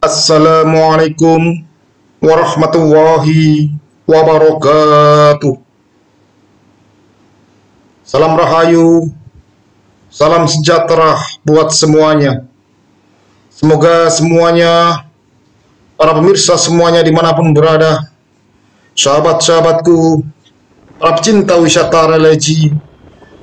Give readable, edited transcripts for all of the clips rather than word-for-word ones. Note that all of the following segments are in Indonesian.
Assalamualaikum warahmatullahi wabarakatuh. Salam rahayu, salam sejahtera buat semuanya. Semoga semuanya, para pemirsa semuanya dimanapun berada, sahabat-sahabatku, para pecinta wisata religi,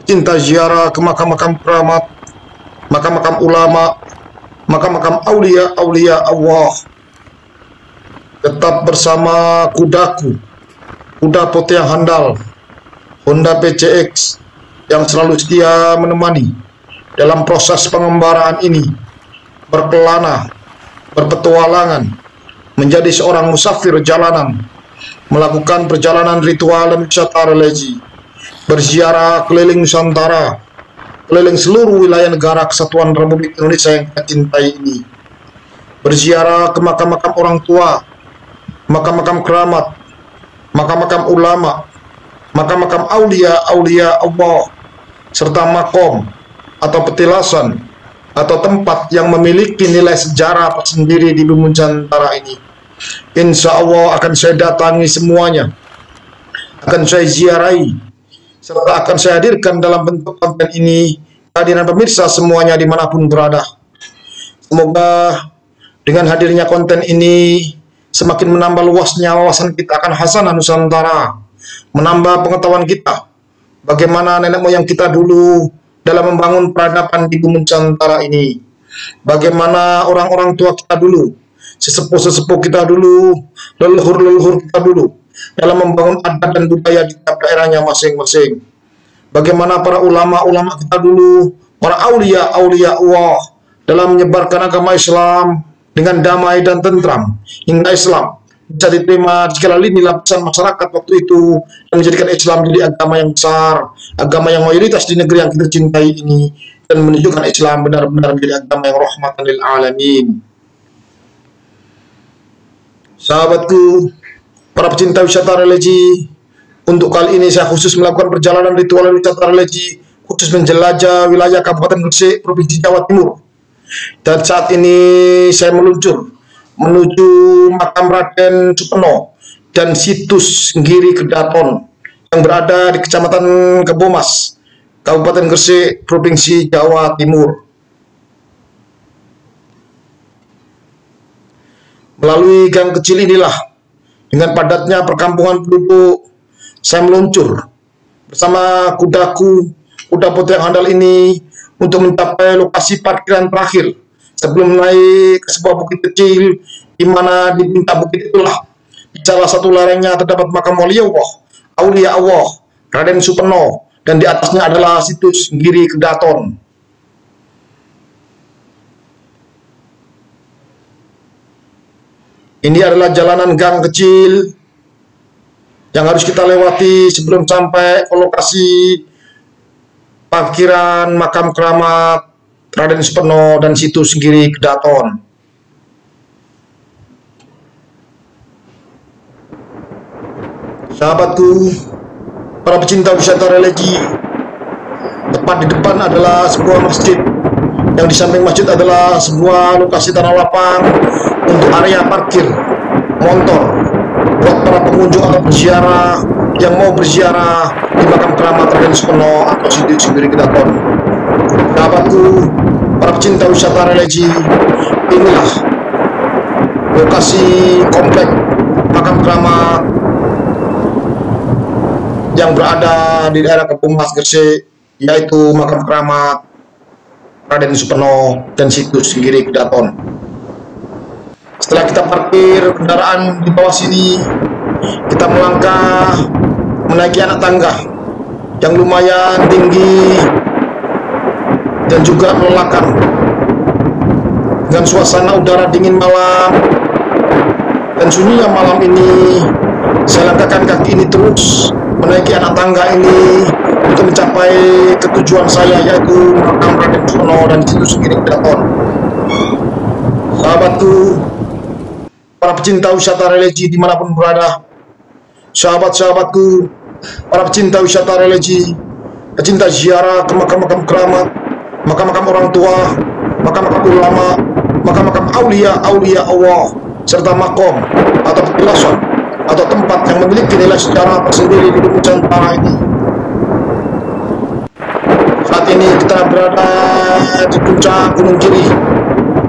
pecinta ziarah ke makam-makam keramat, makam-makam ulama, makam-makam aulia-aulia Allah, tetap bersama kudaku, kuda putih yang handal, Honda PCX, yang selalu setia menemani dalam proses pengembaraan ini, berkelana, berpetualangan, menjadi seorang musafir jalanan, melakukan perjalanan ritual dan wisata religi, berziarah keliling Nusantara, keliling seluruh wilayah negara Kesatuan Republik Indonesia yang kita cintai ini, berziarah ke makam-makam orang tua, makam-makam keramat, makam-makam ulama, makam-makam aulia-aulia Allah, serta makom atau petilasan atau tempat yang memiliki nilai sejarah tersendiri di bumi Nusantara ini. Insya Allah akan saya datangi semuanya, akan saya ziarahi, serta akan saya hadirkan dalam bentuk konten ini kehadiran pemirsa semuanya dimanapun berada. Semoga dengan hadirnya konten ini semakin menambah luasnya wawasan kita akan khasanah Nusantara, menambah pengetahuan kita bagaimana nenek moyang kita dulu dalam membangun peradaban di bumi Nusantara ini, bagaimana orang-orang tua kita dulu, sesepuh-sesepuh kita dulu, leluhur-leluhur kita dulu dalam membangun adat dan budaya di tiap daerahnya masing-masing. Bagaimana para ulama-ulama kita dulu, para aulia-aulia Allah dalam menyebarkan agama Islam dengan damai dan tentram, hingga Islam bisa diterima di segala lini lapisan masyarakat waktu itu, dan menjadikan Islam jadi agama yang besar, agama yang mayoritas di negeri yang kita cintai ini, dan menunjukkan Islam benar-benar menjadi agama yang rahmatan lil alamin. Sahabatku, para pecinta wisata religi, untuk kali ini saya khusus melakukan perjalanan ritual wisata religi, khusus menjelajah wilayah Kabupaten Gresik, Provinsi Jawa Timur. Dan saat ini saya meluncur menuju makam Raden Supeno dan situs Giri Kedaton yang berada di Kecamatan Kebomas, Kabupaten Gresik, Provinsi Jawa Timur. Melalui gang kecil inilah, dengan padatnya perkampungan penduduk, saya meluncur bersama kudaku, kuda putih yang handal ini, untuk mencapai lokasi parkiran terakhir sebelum naik ke sebuah bukit kecil, di mana di puncak bukit itulah, di salah satu lerengnya terdapat makam wali Allah, aulia Allah, Raden Supeno, dan di atasnya adalah situs Giri Kedaton. Ini adalah jalanan gang kecil yang harus kita lewati sebelum sampai ke lokasi parkiran makam keramat Raden Supeno dan situs Giri Kedaton. Sahabatku, para pecinta wisata religi, tepat di depan adalah sebuah masjid, yang di samping masjid adalah sebuah lokasi tanah lapang untuk area parkir motor buat para pengunjung atau berziarah yang mau berziarah di makam keramat Raden Supeno atau situs Giri Kedaton. Sahabatku, para pecinta wisata religi, inilah lokasi komplek makam keramat yang berada di daerah Kebomas Gresik, yaitu makam keramat Raden Supeno dan situs Giri Kedaton. Setelah kita parkir kendaraan di bawah sini, kita melangkah menaiki anak tangga yang lumayan tinggi dan juga melelahkan. Dengan suasana udara dingin malam dan sunyinya malam ini, saya langkahkan kaki ini terus menaiki anak tangga ini untuk mencapai ketujuan saya, yaitu makam Raden Supeno dan situs Giri Kedaton. Sahabatku, para pecinta wisata religi dimanapun berada, sahabat-sahabatku, para pecinta wisata religi, pecinta ziarah ke makam-makam keramat, makam-makam orang tua, makam-makam ulama, makam-makam aulia Allah, serta makom atau petilasan atau tempat yang memiliki nilai sejarah tersendiri di Nusantara ini. Saat ini kita berada di puncak Gunung Giri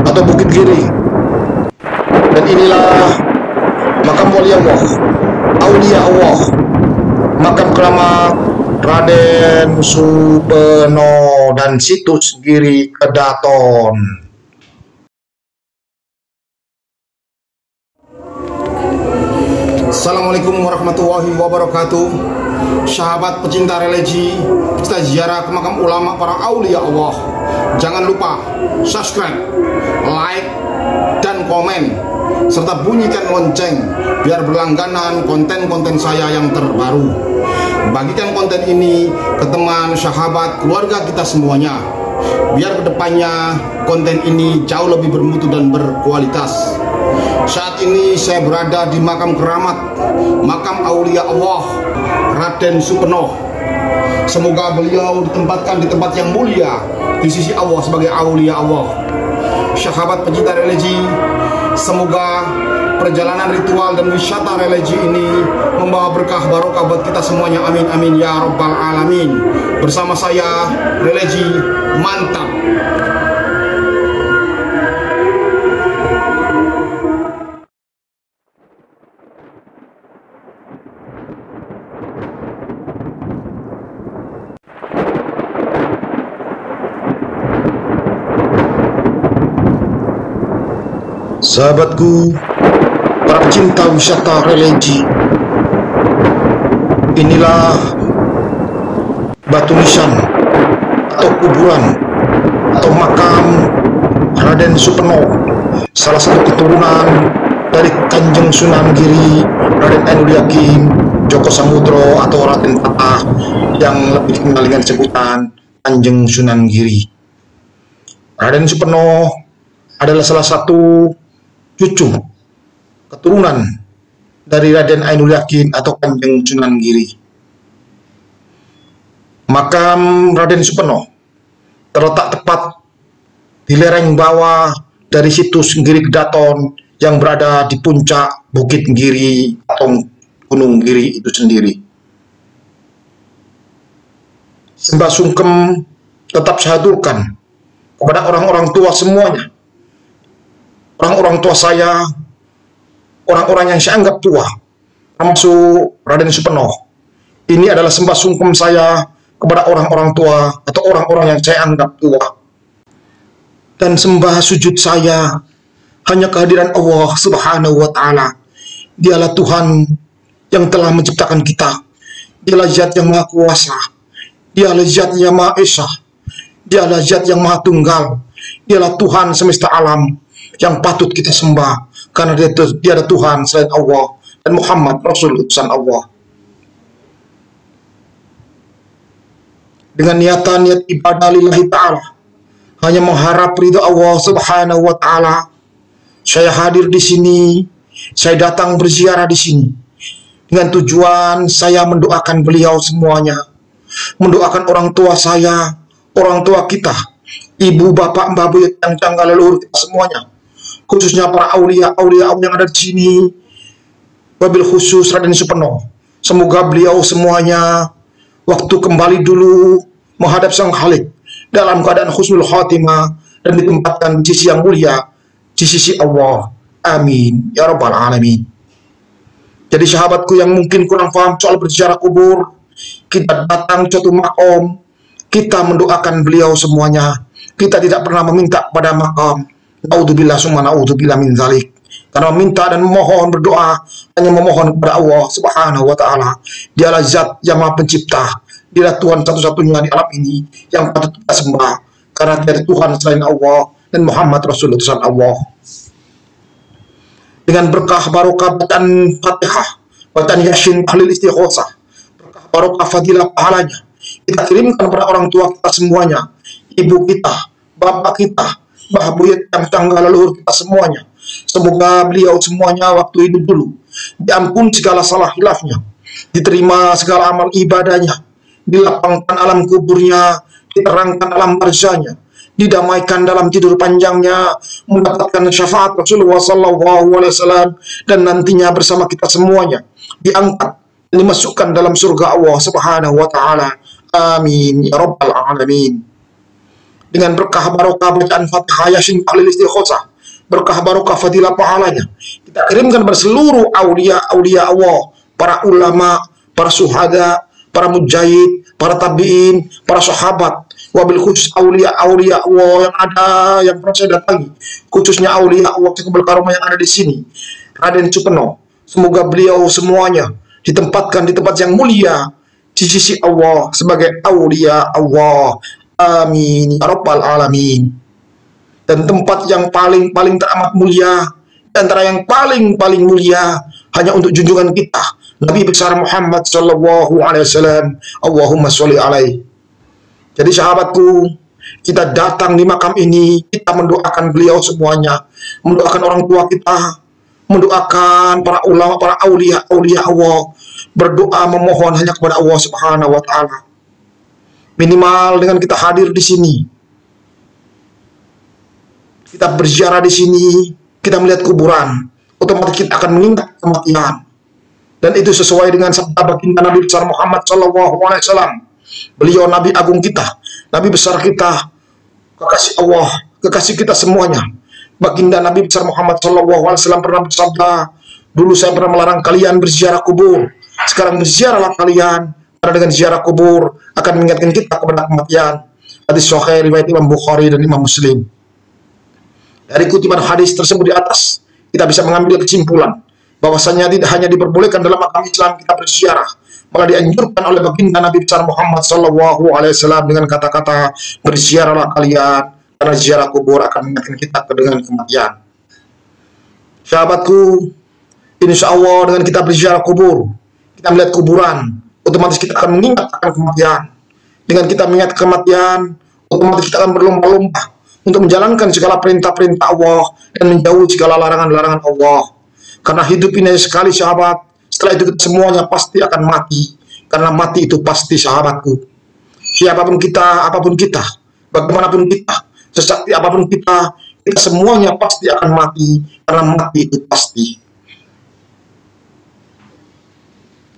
atau Bukit Giri, dan inilah makam wali Allah, aulia Allah, makam keramat Raden Supeno dan situs Giri Kedaton. Assalamualaikum warahmatullahi wabarakatuh. Sahabat pecinta religi, kita ziarah ke makam ulama para aulia Allah. Jangan lupa subscribe, like, dan komen, serta bunyikan lonceng biar berlangganan konten-konten saya yang terbaru. Bagikan konten ini ke teman, sahabat, keluarga kita semuanya, biar kedepannya konten ini jauh lebih bermutu dan berkualitas. Saat ini saya berada di makam keramat, makam aulia Allah Raden Supeno. Semoga beliau ditempatkan di tempat yang mulia di sisi Allah sebagai aulia Allah. Sahabat pecinta religi, semoga perjalanan ritual dan wisata religi ini membawa berkah barokah buat kita semuanya. Amin amin ya rabbal alamin. Bersama saya, religi mantap. Sahabatku, para pecinta wisata religi, inilah batu nisan atau kuburan atau makam Raden Supeno, salah satu keturunan dari Kanjeng Sunan Giri Raden Ainul Yakin Joko Samudro atau Raden Patah, yang lebih dikenal dengan sebutan Kanjeng Sunan Giri. Raden Supeno adalah salah satu cucu keturunan dari Raden Ainul Yakin atau Kanjeng Sunan Giri. Makam Raden Supeno terletak tepat di lereng bawah dari situs Giri Kedaton yang berada di puncak Bukit Giri atau Gunung Giri itu sendiri. Sembah sungkem tetap saya haturkan kepada orang-orang tua semuanya, orang-orang tua saya, orang-orang yang saya anggap tua, termasuk Raden Supeno. Ini adalah sembah sungkem saya kepada orang-orang tua atau orang-orang yang saya anggap tua. Dan sembah sujud saya hanya kehadiran Allah Subhanahu wa Ta'ala. Dialah Tuhan yang telah menciptakan kita. Dialah Zat yang Maha Kuasa. Dialah Zat yang Maha Esa. Dialah Zat yang Maha Tunggal. Dialah Tuhan semesta alam yang patut kita sembah, karena dia ada Tuhan selain Allah, dan Muhammad Rasul utusan Allah. Dengan niat ibadah lillahi ta'ala, hanya mengharap ridha Allah Subhanahu wa Ta'ala, saya hadir di sini, saya datang berziarah di sini dengan tujuan saya mendoakan beliau semuanya, mendoakan orang tua saya, orang tua kita, ibu, bapak, mbah, buyut, yang tanggal leluhur kita semuanya, khususnya para aulia Allah yang ada di sini, wabil khusus Raden Supeno. Semoga beliau semuanya waktu kembali dulu menghadap Sang Khalik dalam keadaan husnul khatimah dan ditempatkan di sisi yang mulia di sisi Allah. Amin ya rabbal alamin. Jadi sahabatku yang mungkin kurang paham soal berziarah kubur, kita datang suatu makom, kita mendoakan beliau semuanya. Kita tidak pernah meminta pada makam. Naudzubillah summa naudzubillah min dzalik. Karena meminta dan memohon berdoa hanya memohon kepada Allah Subhanahu wa Ta'ala. Dialah Zat yang Maha Pencipta. Dialah Tuhan satu-satunya di alam ini yang patut kita sembah, karena tiada Tuhan selain Allah dan Muhammad Rasul utusan Allah. Dengan berkah barokah bacaan Fatihah, bacaan Yasin, tahlil, istighosah, berkah barokah fadilah pahalanya kita kirimkan kepada orang tua kita semuanya, ibu kita, bapak kita, mbah buyut yang tanggal leluhur kita semuanya. Semoga beliau semuanya waktu hidup dulu diampun segala salah hilafnya, diterima segala amal ibadahnya, dilapangkan alam kuburnya, diterangkan alam barzahnya, didamaikan dalam tidur panjangnya, mendapatkan syafaat Rasulullah SAW, dan nantinya bersama kita semuanya diangkat dan dimasukkan dalam surga Allah Subhanahu wa taala. Amin ya rabbal alamin. Dengan berkah barokah bacaan Fatihah Yasin tahlil istighosah, berkah barokah fadilah pahalanya, kita kirimkan pada seluruh aulia Allah, para ulama, para syuhada, para mujahid, para tabi'in, para sahabat, wabil khusus aulia Allah yang ada, yang pernah saya datangi, khususnya aulia Allah yang berkaromah yang ada di sini, Raden Supeno. Semoga beliau semuanya ditempatkan di tempat yang mulia di sisi Allah sebagai aulia Allah. Amin ya rabbal alamin. Dan tempat yang paling teramat mulia, antara yang paling mulia hanya untuk junjungan kita Nabi besar Muhammad sallallahu alaihi wasallam. Allahumma sholli alaihi. Jadi sahabatku, kita datang di makam ini, kita mendoakan beliau semuanya, mendoakan orang tua kita, mendoakan para ulama, para aulia Allah, berdoa memohon hanya kepada Allah Subhanahu wa taala. Minimal dengan kita hadir di sini, kita berziarah di sini, kita melihat kuburan, otomatis kita akan mengingat kematian. Dan itu sesuai dengan sabda baginda Nabi besar Muhammad sallallahu alaihi wasallam. Beliau Nabi agung kita, Nabi besar kita, kekasih Allah, kekasih kita semuanya. Baginda Nabi besar Muhammad sallallahu alaihi wasallam pernah bersabda, dulu saya pernah melarang kalian berziarah kubur, sekarang berziarahlah kalian, karena dengan ziarah kubur akan mengingatkan kita kepada kematian. Hadis sahih riwayat Imam Bukhari dan Imam Muslim. Dari kutipan hadis tersebut di atas, kita bisa mengambil kesimpulan bahwasanya tidak hanya diperbolehkan dalam makam Islam kita berziarah, malah dianjurkan oleh baginda Nabi besar Muhammad sallallahu alaihi wasallam dengan kata-kata, berziarahlah kalian, karena ziarah kubur akan mengingatkan kita dengan kematian. Sahabatku, insya Allah dengan kita berziarah kubur, kita melihat kuburan, otomatis kita akan mengingat akan kematian. Dengan kita mengingat kematian, otomatis kita akan berlomba-lomba untuk menjalankan segala perintah-perintah Allah dan menjauhi segala larangan-larangan Allah. Karena hidup ini sekali sahabat, setelah itu kita semuanya pasti akan mati. Karena mati itu pasti sahabatku. Siapapun kita, apapun kita, bagaimanapun kita, sesakti apapun kita semuanya pasti akan mati. Karena mati itu pasti.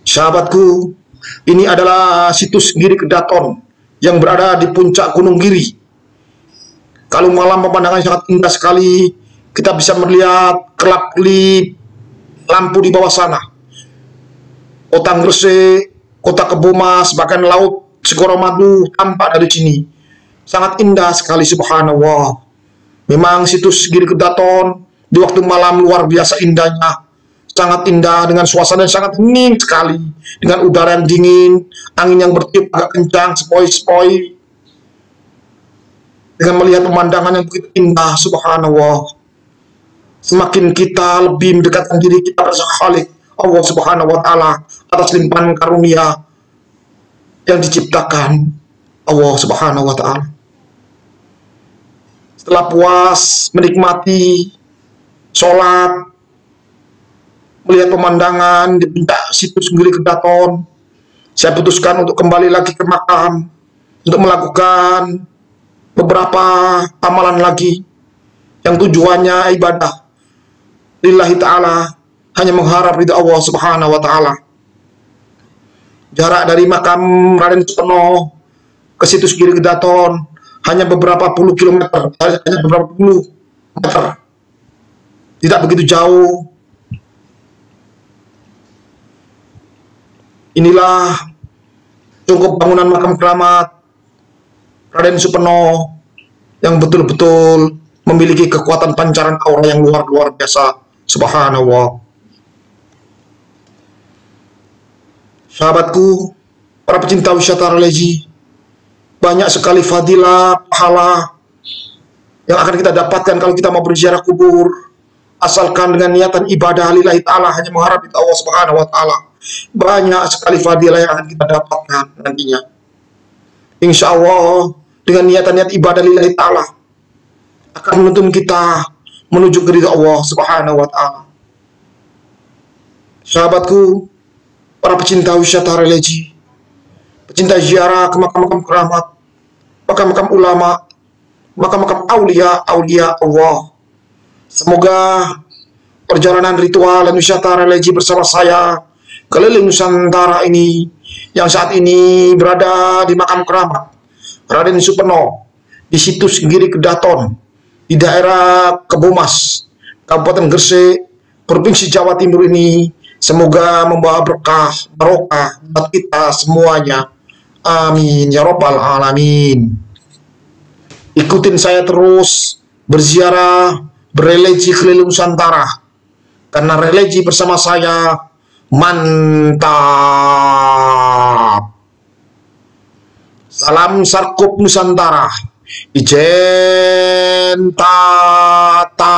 Sahabatku, ini adalah situs Giri Kedaton yang berada di puncak Gunung Giri. Kalau malam pemandangan sangat indah sekali, kita bisa melihat kelap-kelip lampu di bawah sana. Kota Gresik, kota Kebomas, bahkan laut Segoromadu tampak dari sini. Sangat indah sekali, subhanallah. Memang situs Giri Kedaton di waktu malam luar biasa indahnya. Sangat indah dengan suasana yang sangat hening sekali. Dengan udara yang dingin, angin yang bertiup agak kencang, sepoi-sepoi. Dengan melihat pemandangan yang begitu indah, subhanallah. Semakin kita lebih mendekatkan diri kita pada Khalik Allah Subhanahu wa taala atas limpahan karunia yang diciptakan Allah Subhanahu wa taala. Setelah puas menikmati sholat, melihat pemandangan di puncak situs Giri Kedaton, saya putuskan untuk kembali lagi ke makam untuk melakukan beberapa amalan lagi yang tujuannya ibadah lillahi ta'ala, hanya mengharap ridha Allah Subhanahu wa ta'ala. Jarak dari makam Raden Supeno ke situs Giri Kedaton hanya beberapa puluh kilometer, hanya beberapa puluh meter, tidak begitu jauh. Inilah cukup bangunan makam keramat Raden Supeno yang betul-betul memiliki kekuatan pancaran aura yang luar biasa, subhanallah. Sahabatku, para pecinta wisata religi, banyak sekali fadilah, pahala yang akan kita dapatkan kalau kita mau berziarah kubur, asalkan dengan niatan ibadah lillahi ta'ala, hanya mengharap Allah Subhanahu wa ta'ala. Banyak sekali fadilah yang akan kita dapatkan nantinya. Insya Allah dengan niat ibadah lillahi ta'ala akan menuntun kita menuju ke ridha Allah Subhanahu wa ta'ala. Sahabatku, para pecinta wisata religi, pecinta ziarah ke makam-makam keramat, makam-makam ulama, makam-makam aulia Allah. Semoga perjalanan ritual dan wisata religi bersama saya keliling Nusantara ini yang saat ini berada di makam keramat Raden Supeno di situs Giri Kedaton di daerah Kebomas, Kabupaten Gresik, Provinsi Jawa Timur ini semoga membawa berkah, barokah buat kita semuanya. Amin ya robbal alamin. Ikutin saya terus berziarah, berreligi keliling Nusantara, karena religi bersama saya mantap. Salam Sarkup Nusantara. Ijen tata.